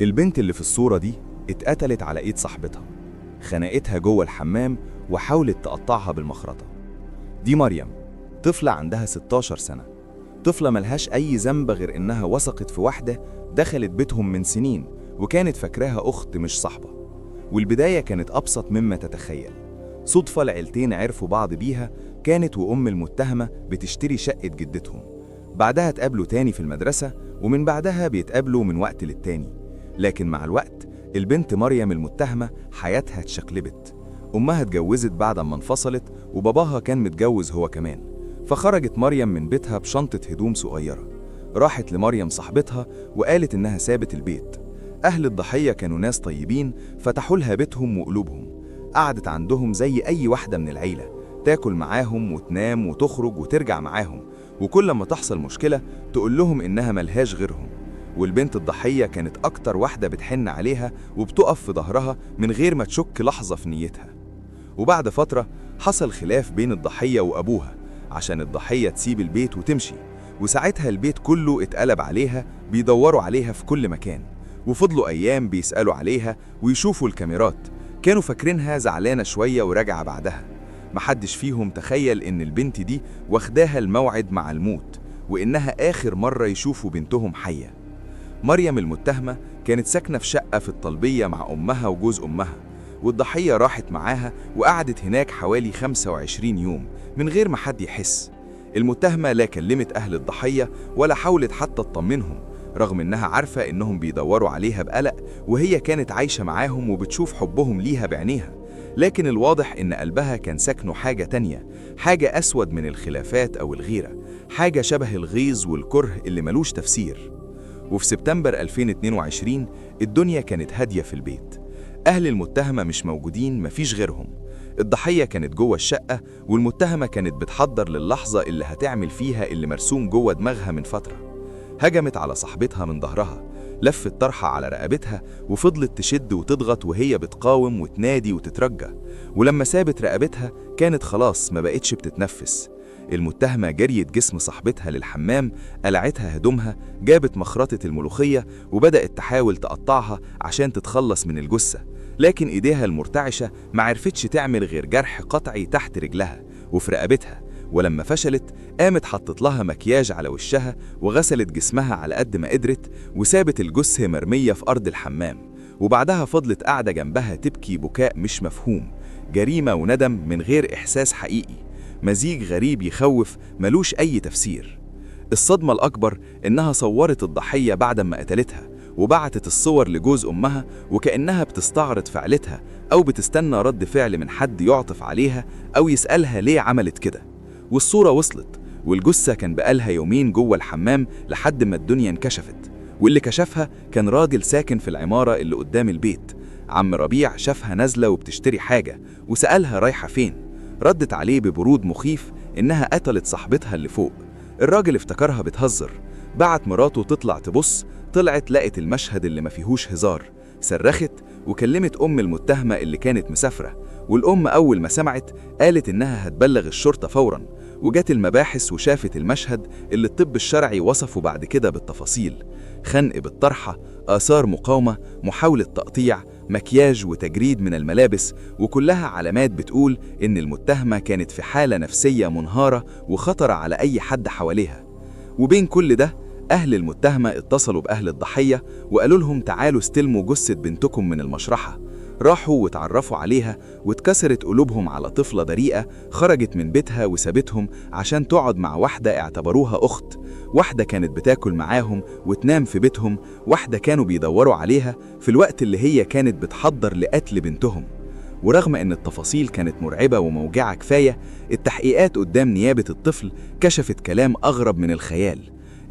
البنت اللي في الصورة دي اتقتلت على ايد صاحبتها، خنقتها جوه الحمام وحاولت تقطعها بالمخرطة. دي مريم، طفلة عندها 16 سنة، طفلة ملهاش أي ذنب غير إنها وثقت في واحدة دخلت بيتهم من سنين وكانت فاكراها أخت مش صاحبة. والبداية كانت أبسط مما تتخيل. صدفة العيلتين عرفوا بعض بيها، كانت وأم المتهمة بتشتري شقة جدتهم، بعدها اتقابلوا تاني في المدرسة، ومن بعدها بيتقابلوا من وقت للتاني. لكن مع الوقت البنت مريم المتهمة حياتها اتشقلبت. أمها اتجوزت بعد ما انفصلت، وباباها كان متجوز هو كمان. فخرجت مريم من بيتها بشنطة هدوم صغيرة، راحت لمريم صاحبتها وقالت إنها سابت البيت. أهل الضحية كانوا ناس طيبين، فتحوا لها بيتهم وقلوبهم. قعدت عندهم زي أي واحدة من العيلة، تاكل معاهم وتنام وتخرج وترجع معاهم، وكل ما تحصل مشكلة تقول لهم إنها ملهاش غيرهم. والبنت الضحية كانت أكتر واحدة بتحن عليها وبتقف في ظهرها من غير ما تشك لحظة في نيتها. وبعد فترة حصل خلاف بين الضحية وأبوها عشان الضحية تسيب البيت وتمشي، وساعتها البيت كله اتقلب عليها، بيدوروا عليها في كل مكان، وفضلوا أيام بيسألوا عليها ويشوفوا الكاميرات. كانوا فاكرينها زعلانة شوية وراجعة بعدها. محدش فيهم تخيل إن البنت دي واخداها الموعد مع الموت، وإنها آخر مرة يشوفوا بنتهم حية. مريم المتهمة كانت ساكنة في شقة في الطلبية مع أمها وجوز أمها، والضحية راحت معاها وقعدت هناك حوالي 25 يوم من غير ما حد يحس. المتهمة لا كلمت أهل الضحية ولا حاولت حتى تطمنهم، رغم إنها عارفة إنهم بيدوروا عليها بقلق، وهي كانت عايشة معاهم وبتشوف حبهم ليها بعينيها. لكن الواضح إن قلبها كان ساكنه حاجة تانية، حاجة أسود من الخلافات أو الغيرة، حاجة شبه الغيظ والكره اللي ملوش تفسير. وفي سبتمبر 2022 الدنيا كانت هادية في البيت. أهل المتهمة مش موجودين، مفيش غيرهم. الضحية كانت جوه الشقة، والمتهمة كانت بتحضر للحظة اللي هتعمل فيها اللي مرسوم جوه دماغها من فترة. هجمت على صاحبتها من ظهرها، لفت طرحة على رقبتها وفضلت تشد وتضغط وهي بتقاوم وتنادي وتترجى. ولما سابت رقبتها كانت خلاص ما بقتش بتتنفس. المتهمة جريت جسم صاحبتها للحمام، قلعتها هدومها، جابت مخرطة الملوخية وبدأت تحاول تقطعها عشان تتخلص من الجثة. لكن ايديها المرتعشة ما عرفتش تعمل غير جرح قطعي تحت رجلها وفي رقبتها. ولما فشلت قامت حطت لها مكياج على وشها وغسلت جسمها على قد ما قدرت، وسابت الجثة مرمية في أرض الحمام. وبعدها فضلت قاعدة جنبها تبكي بكاء مش مفهوم، جريمة وندم من غير إحساس حقيقي، مزيج غريب يخوف ملوش أي تفسير. الصدمة الأكبر إنها صورت الضحية بعد ما قتلتها وبعتت الصور لجوز أمها، وكأنها بتستعرض فعلتها أو بتستنى رد فعل من حد يعطف عليها أو يسألها ليه عملت كده. والصورة وصلت، والجثة كان بقالها يومين جوه الحمام لحد ما الدنيا انكشفت. واللي كشفها كان راجل ساكن في العمارة اللي قدام البيت. عم ربيع شافها نازلة وبتشتري حاجة وسألها رايحة فين. ردت عليه ببرود مخيف إنها قتلت صاحبتها اللي فوق. الراجل افتكرها بتهزر، بعت مراته تطلع تبص، طلعت لقت المشهد اللي ما فيهوش هزار. صرخت وكلمت أم المتهمة اللي كانت مسافرة، والأم أول ما سمعت قالت إنها هتبلغ الشرطة فوراً. وجات المباحث وشافت المشهد اللي الطب الشرعي وصفه بعد كده بالتفاصيل: خنق بالطرحة، آثار مقاومة، محاولة تقطيع، مكياج وتجريد من الملابس، وكلها علامات بتقول إن المتهمة كانت في حالة نفسية منهارة وخطر على أي حد حواليها. وبين كل ده أهل المتهمة اتصلوا بأهل الضحية وقالوا لهم تعالوا استلموا جثة بنتكم من المشرحة. راحوا وتعرفوا عليها واتكسرت قلوبهم على طفلة بريئة خرجت من بيتها وسابتهم عشان تقعد مع واحدة اعتبروها أخت، واحدة كانت بتاكل معاهم وتنام في بيتهم، واحدة كانوا بيدوروا عليها في الوقت اللي هي كانت بتحضر لقتل بنتهم. ورغم ان التفاصيل كانت مرعبة وموجعة كفاية، التحقيقات قدام نيابة الطفل كشفت كلام أغرب من الخيال.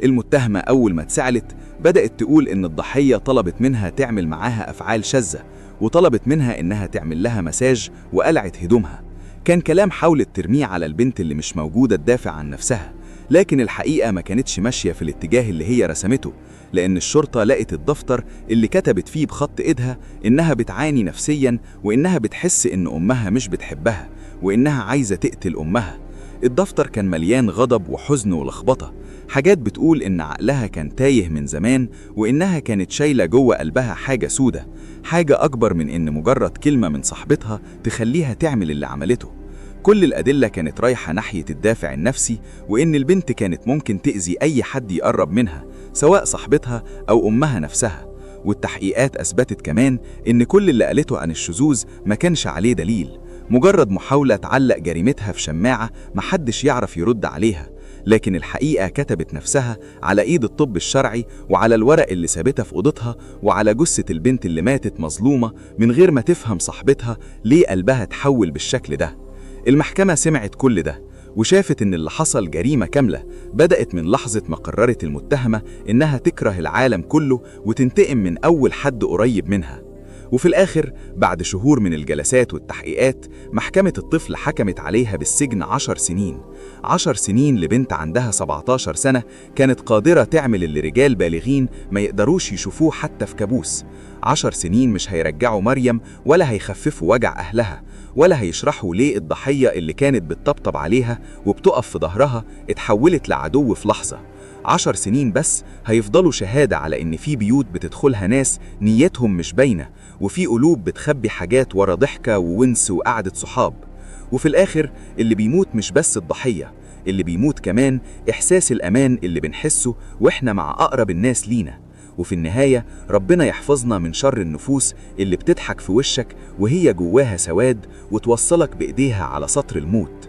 المتهمة أول ما اتسألت بدأت تقول إن الضحية طلبت منها تعمل معاها أفعال شاذة، وطلبت منها إنها تعمل لها مساج وقلعت هدومها. كان كلام حاولت ترميه على البنت اللي مش موجودة تدافع عن نفسها، لكن الحقيقة ما كانتش ماشية في الاتجاه اللي هي رسمته، لأن الشرطة لقت الدفتر اللي كتبت فيه بخط إيدها إنها بتعاني نفسياً، وإنها بتحس إن أمها مش بتحبها، وإنها عايزة تقتل أمها. الدفتر كان مليان غضب وحزن ولخبطة، حاجات بتقول إن عقلها كان تايه من زمان، وإنها كانت شايلة جوه قلبها حاجة سودة، حاجة أكبر من إن مجرد كلمة من صاحبتها تخليها تعمل اللي عملته. كل الأدلة كانت رايحة ناحية الدافع النفسي، وإن البنت كانت ممكن تأذي أي حد يقرب منها، سواء صاحبتها أو أمها نفسها. والتحقيقات أثبتت كمان إن كل اللي قالته عن الشذوذ ما كانش عليه دليل، مجرد محاولة تعلق جريمتها في شماعة محدش يعرف يرد عليها. لكن الحقيقة كتبت نفسها على إيد الطب الشرعي، وعلى الورق اللي سابتها في أوضتها، وعلى جثة البنت اللي ماتت مظلومة من غير ما تفهم صاحبتها ليه قلبها تحول بالشكل ده. المحكمة سمعت كل ده وشافت إن اللي حصل جريمة كاملة، بدأت من لحظة ما قررت المتهمة إنها تكره العالم كله وتنتقم من أول حد قريب منها. وفي الآخر بعد شهور من الجلسات والتحقيقات، محكمة الطفل حكمت عليها بالسجن 10 سنين. 10 سنين لبنت عندها 17 سنة، كانت قادرة تعمل اللي رجال بالغين ما يقدروش يشوفوه حتى في كابوس. 10 سنين مش هيرجعوا مريم، ولا هيخففوا وجع أهلها، ولا هيشرحوا ليه الضحية اللي كانت بتطبطب عليها وبتقف في ظهرها اتحولت لعدو في لحظة. 10 سنين بس هيفضلوا شهادة على إن في بيوت بتدخلها ناس نيتهم مش باينة، وفي قلوب بتخبي حاجات ورا ضحكة وونس وقعدة صحاب. وفي الآخر اللي بيموت مش بس الضحية، اللي بيموت كمان إحساس الأمان اللي بنحسه وإحنا مع أقرب الناس لينا. وفي النهاية ربنا يحفظنا من شر النفوس اللي بتضحك في وشك وهي جواها سواد، وتوصلك بإيديها على سطر الموت.